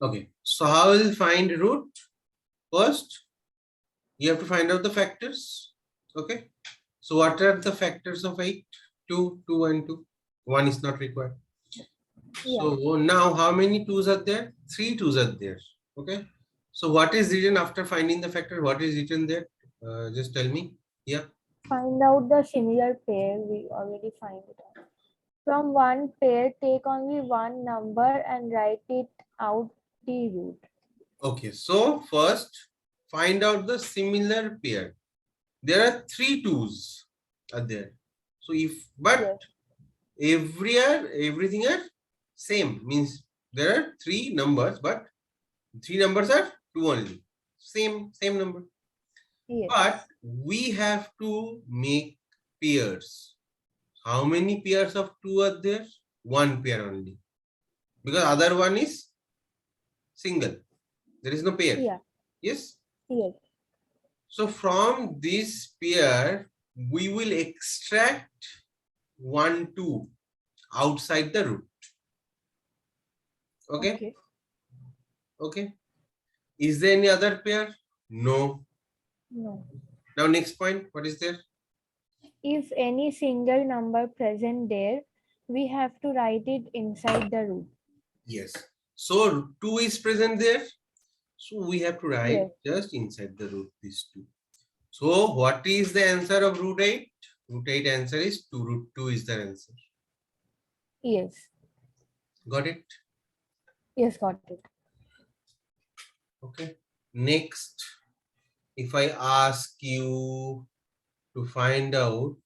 Okay, so how will find root? First, you have to find out the factors. Okay, so what are the factors of 8? 2, 2 and 2. 1 is not required. Yeah. So now how many 2's are there? 3 2's are there. Okay, so what is written after finding the factor? What is written there? Just tell me. Yeah. Find out the similar pair. We already find it out. From one pair, take only one number and write it out the root. Okay, so first find out the similar pair. There are 3 2's are there. So if but Yes. everything are same, means there are 3 numbers, but 3 numbers are 2 only. Same number. Yes. But we have to make pairs. How many pairs of 2 are there? One pair only. Because other one is single. There is no pair. Yeah. Yes. Yes. So from this pair, we will extract 1 2 outside the root. Okay. Okay. Okay. Is there any other pair? No. No. Now next point, what is there? If any single number present there, we have to write it inside the root. Yes. So 2 is present there. So we have to write Yes. just inside the root these 2. So what is the answer of root 8? Root 8 answer is 2. Root 2 is the answer. Yes. Got it? Yes, got it. Okay. Next, if I ask you to find out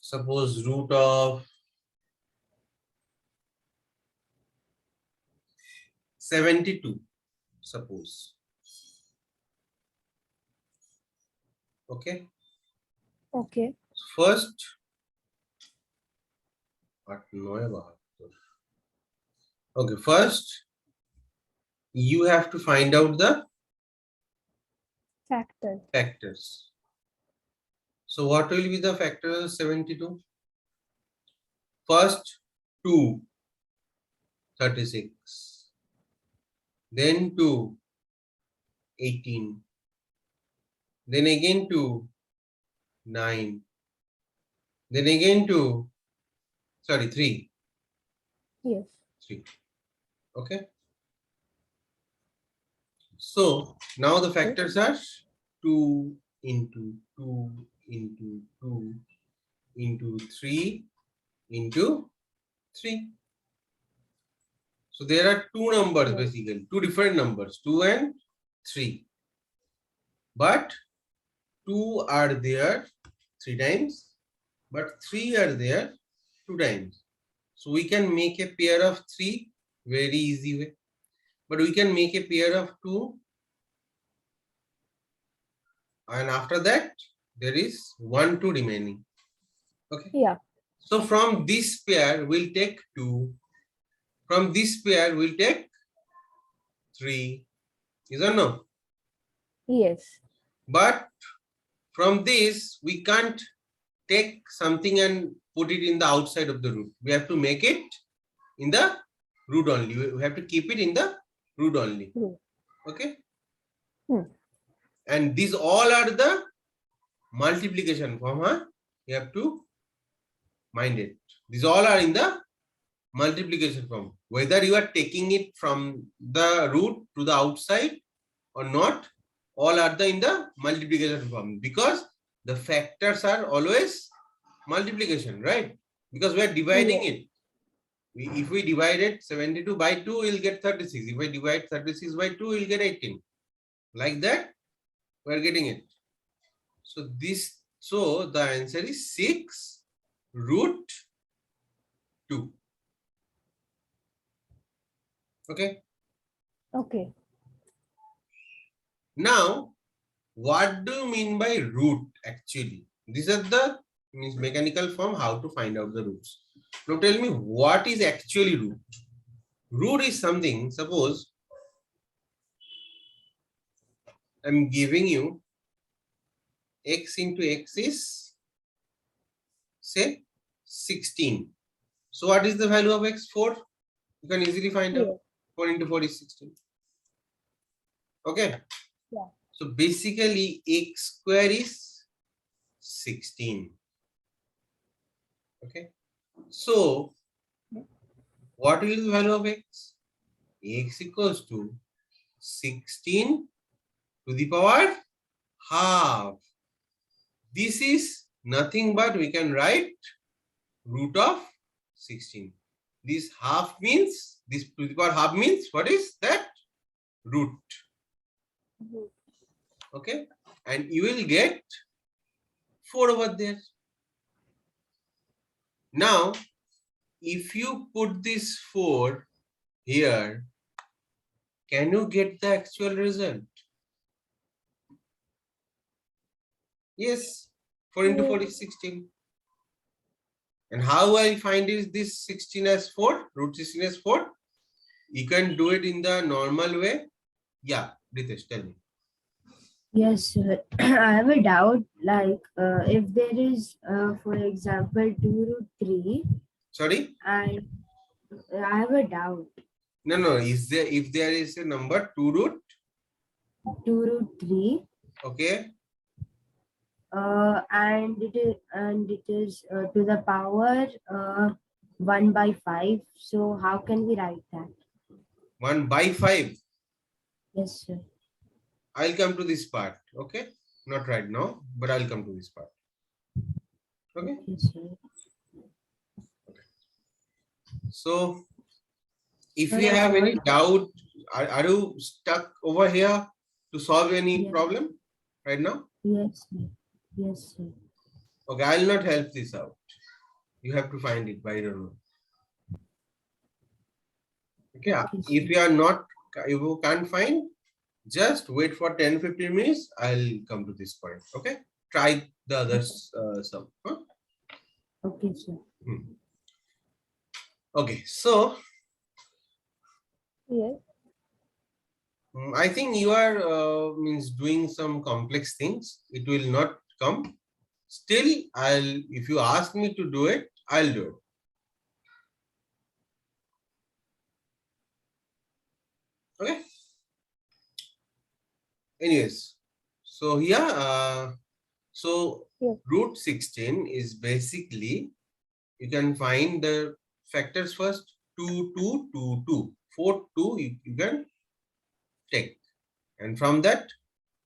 suppose root of 72, suppose. Okay. Okay. First, okay, first you have to find out the Factor. factors. So what will be the factors of 72? First 2, 36. Then 2, 18. Then again 2, 9. Then again 2, sorry, 3. Yes. 3. Okay. So now the Okay. factors are 2 into 2 into 2 into 3 into 3. So there are two numbers Yes. basically, two different numbers, 2 and 3. But 2 are there 3 times, but 3 are there 2 times. So we can make a pair of 3 very easy way. But we can make a pair of 2, and after that there is 1 2 remaining. Okay. Yeah. So from this pair we'll take 2. From this pair we'll take 3. Is or no? Yes. But from this we can't take something and put it in the outside of the root. We have to make it in the root only. We have to keep it in the root only. Okay. And these all are the multiplication form. Huh? You have to mind it. These all are in the multiplication form. Whether you are taking it from the root to the outside or not, all are in the multiplication form, because the factors are always multiplication, right? Because we are dividing Yes. it. If we divide it 72 by 2, we'll get 36. If I divide 36 by 2, we'll get 18. Like that, we're getting it. So the answer is 6 root 2. Okay. Okay. Now, what do you mean by root actually? These are the means mechanical form how to find out the roots. Now tell me, what is actually root? Root is something, suppose I'm giving you x into x is say 16. So what is the value of x? 4. You can easily find out. Yes. 4 into 4 is 16. Okay. Yeah. So basically x square is 16. Okay. So what will be the value of x? X equals to 16 to the power half. This is nothing but we can write root of 16. This half means, this to the power half means, what is that? Root. Root. Okay. And you will get 4 over there. Now, if you put this 4 here, can you get the actual result? Yes. 4 into 4 is 16. And how I find is this 16 as 4, root 16 as 4? You can do it in the normal way. Yeah, Ritesh, tell me. Yes, sir. I have a doubt. Like, if there is, for example, 2 root 3, Sorry? and I have a doubt. No. Is there, if there is a number 2 root, 2 root 3, okay, and it is to the power 1 by 5. So how can we write that? 1 by 5. Yes, sir. I'll come to this part. Okay, not right now, but I'll come to this part. Okay, Yes, sir. so if Sir, you I have any solved. doubt, are you stuck over here to solve any Yes. problem right now? Yes, sir. Yes, sir. Okay, I'll not help this out. You have to find it by your own. Okay, if you are not, if you can't find, just wait for 10-15 minutes. I'll come to this point. Okay, try the others some. Huh? Okay, sir. Okay, so Yes. I think you are means doing some complex things. It will not come. Still, I'll, if you ask me to do it, I'll do it. Okay. Anyways, so here, so Yes. root 16 is basically, you can find the factors first. 2, 2, 2, 2. 4, 2 you can take. And from that,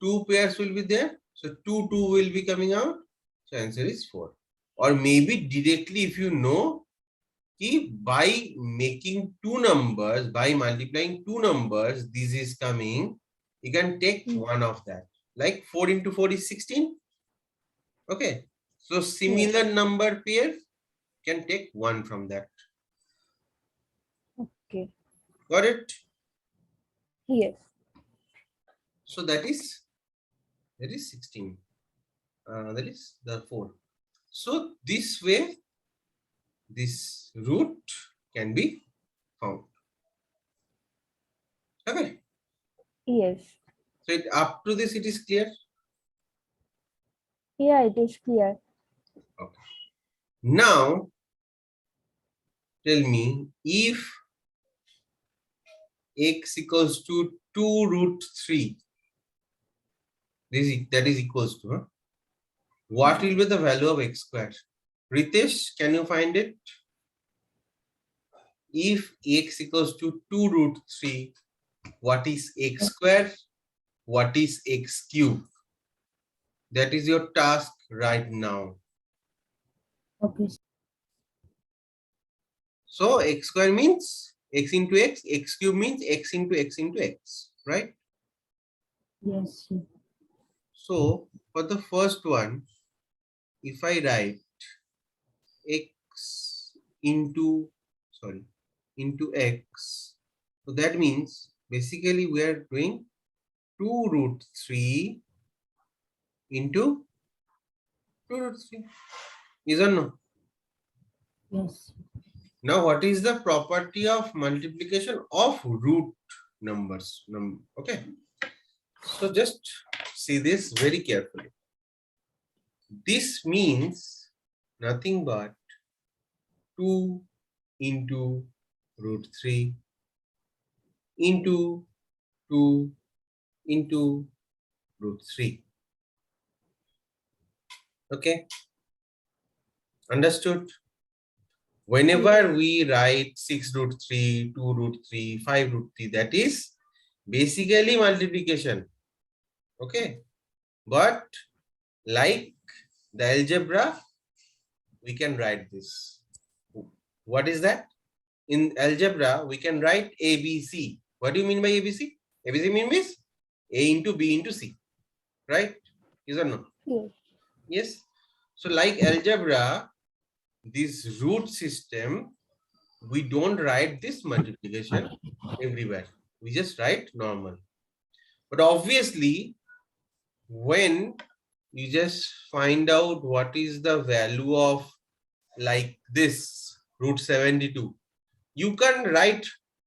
2 pairs will be there. So 2, 2 will be coming out. So answer is 4. Or maybe directly, if you know, by making 2 numbers, by multiplying 2 numbers, this is coming, you can take one of that. Like 4 into 4 is 16. Okay. So similar number pair can take 1 from that. Okay. Got it? Yes. So that is 16. That is the 4. So this way, this root can be found. Okay. Yes. So up to this, it is clear. Yeah, it is clear. Okay. Now, tell me if x equals to 2 root 3. That is equals to, huh? What will be the value of x square? Ritesh, can you find it? If x equals to 2 root 3, what is x square? What is x cube? That is your task right now. Okay. So x square means x into x, x cube means x into x into x, right? Yes, sir. So for the first one, if I write x into, sorry, into x, so that means basically we are doing 2 root 3 into 2 root 3. Is or no? Yes. Now what is the property of multiplication of root numbers? Okay. So just see this very carefully. This means nothing but 2 into root 3 into 2 into root 3. Okay, understood? Whenever we write 6 root 3, 2 root 3, 5 root 3, that is basically multiplication. Okay, but like the algebra, we can write this. What is that? In algebra, we can write ABC. What do you mean by ABC? ABC means A into B into C, right? Yes or no? Yes. Yes. So like algebra, this root system, we don't write this multiplication everywhere. We just write normal. But obviously, when you just find out what is the value of like this root 72, you can write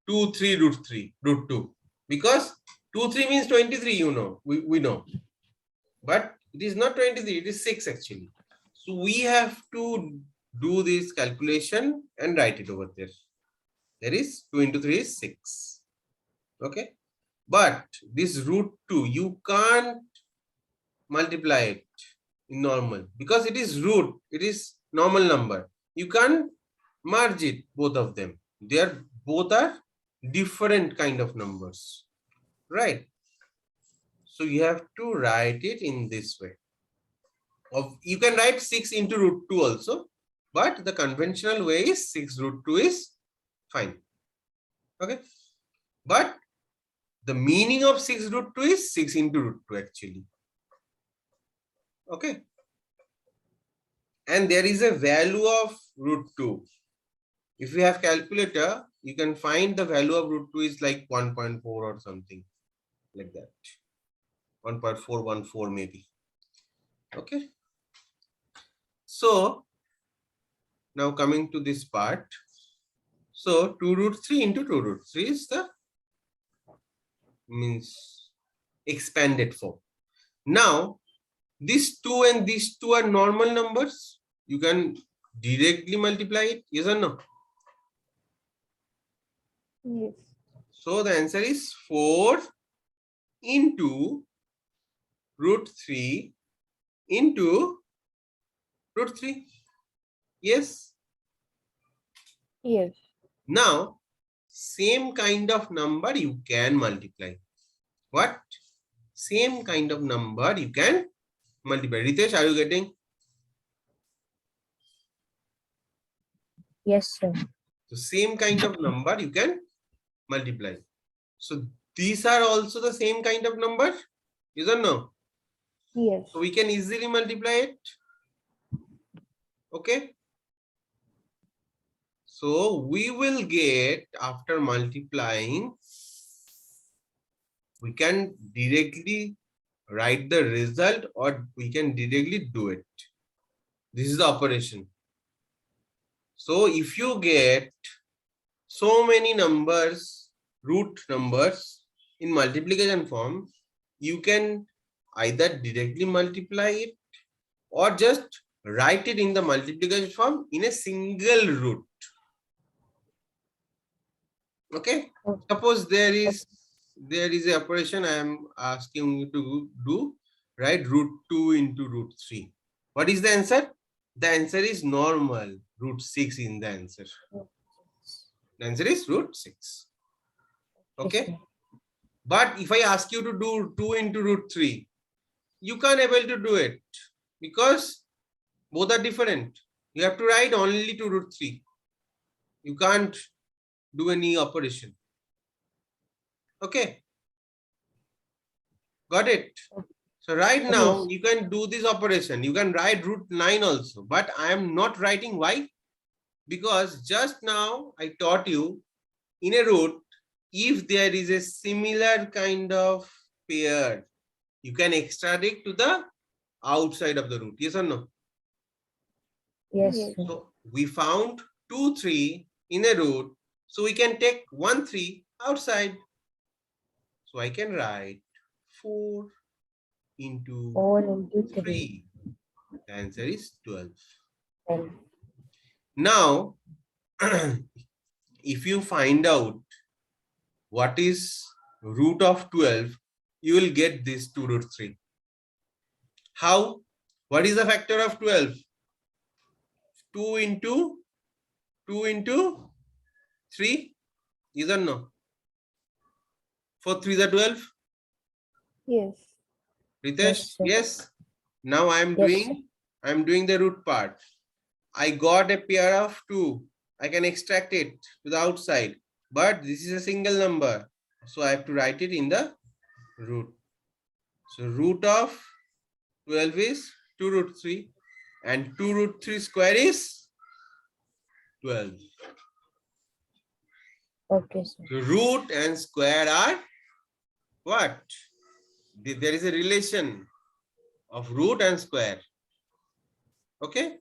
2 3 root 3 root 2 because 2 3 means 23, you know, we know, but it is not 23, it is 6 actually. So we have to do this calculation and write it over there. There is 2 into 3 is 6. Okay, but this root 2 you can't multiply it in normal because it is root, it is normal number. You can't merge it, both of them. They are both are different kind of numbers, right? So you have to write it in this way. Of you can write 6 into root 2 also, but the conventional way is 6 root 2 is fine. Okay, but the meaning of 6 root 2 is 6 into root 2 actually. Okay, and there is a value of root 2. If you have calculator, you can find the value of root 2 is like 1.4 or something like that. 1.414 maybe. Okay. So now coming to this part. So 2 root 3 into 2 root 3 is the means expanded form. Now these 2 and these 2 are normal numbers. You can directly multiply it, yes or no? Yes. So the answer is 4 into root 3 into root 3. Yes. Yes. Now, same kind of number you can multiply. What? Same kind of number you can multiply. Ritesh, are you getting? Yes, sir. So same kind of number you can multiply. So these are also the same kind of number. Yes or no? Yes. So we can easily multiply it. Okay. So we will get after multiplying, we can directly write the result or we can directly do it. This is the operation. So if you get so many numbers, root numbers in multiplication form, you can either directly multiply it or just write it in the multiplication form in a single root. Okay. Okay. Suppose there is a operation I am asking you to do, right? Root 2 into root 3. What is the answer? The answer is normal. Root 6 in the answer. The answer is root 6. Yes, Okay. sir. But if I ask you to do 2 into root 3, you can't able to do it because both are different. You have to write only to root 3. You can't do any operation. Okay. Got it? So right now Yes. you can do this operation. You can write root 9 also, but I am not writing. Why? Because just now I taught you in a root, if there is a similar kind of pair, you can extract to the outside of the root. Yes or no? Yes, Yes. sir. So we found 2 3 in a root, so we can take 1 3 outside. So I can write 4 into 4 into 3. 3. The answer is 12. 12. Now if you find out what is root of 12, you will get this 2 root 3. How? What is the factor of 12? 2 into 2 into 3? Is or no? 4 3 is 12. Yes. Ritesh? sir. Yes. Now I am Yes, sir. doing the root part. I got a pair of 2. I can extract it to the outside. But this is a single number. So I have to write it in the root. So root of 12 is 2 root 3. And 2 root 3 square is 12. Okay, sir. So root and square are what? There is a relation of root and square. Okay?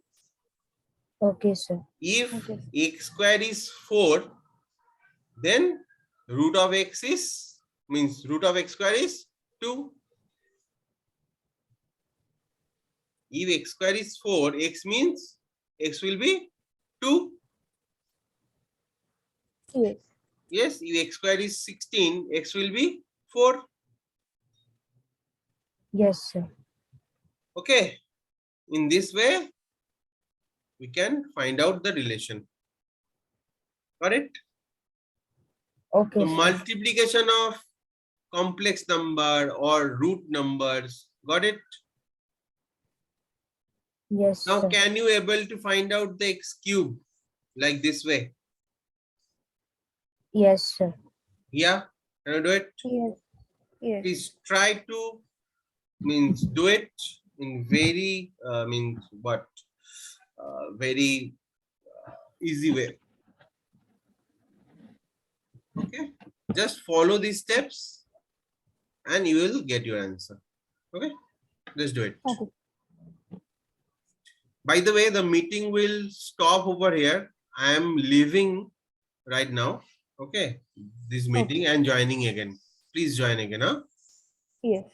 Okay, sir. If Okay. x square is 4, then root of x is, means root of x square is 2. If x square is 4, x means x will be 2. Yes. Yes, if x square is 16, x will be 4. Yes, sir. Okay. In this way, we can find out the relation. Got it? Okay, So sir. multiplication of complex number or root numbers. Got it? Yes, Now sir. can you able to find out the x cube like this way? Yes, sir. Yeah, can you do it? Yes. Yes. Please try to do it in very very easy way. Okay, just follow these steps and you will get your answer. Okay, let's do it. Okay. By the way, the meeting will stop over here. I am leaving right now. Okay, this meeting and joining again. Please join again. Huh? Yes.